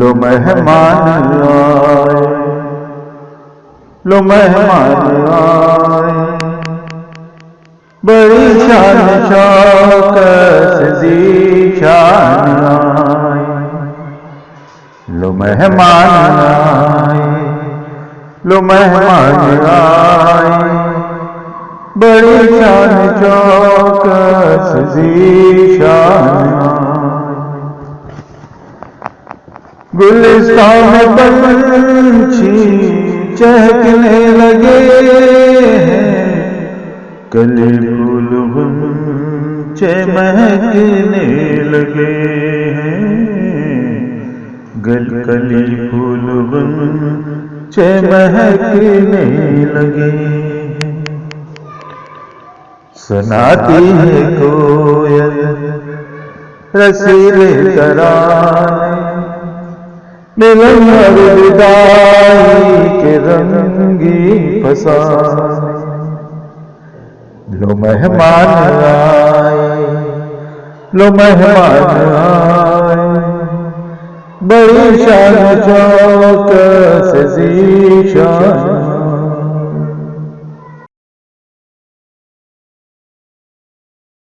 लो मेहमान आए, लो मेहमान आए, बड़ी शान शौकत ज़ीशान आए। लो मेहमान आए, लो मेहमान आए, बड़ी शान शौकत ज़ीशान आए। गुलिस्तान में पंछी चहकने लगे हैं, कली फूल गुंचे महकने लगे हैं, कली फूल गुंचे महकने लगे। सुनाती है कोयल रसीले तराने, मिलन और विदाई के रंगी फसाने। लो मेहमान आए, लो मेहमान आए, बड़ी शान शौकत ज़ीशान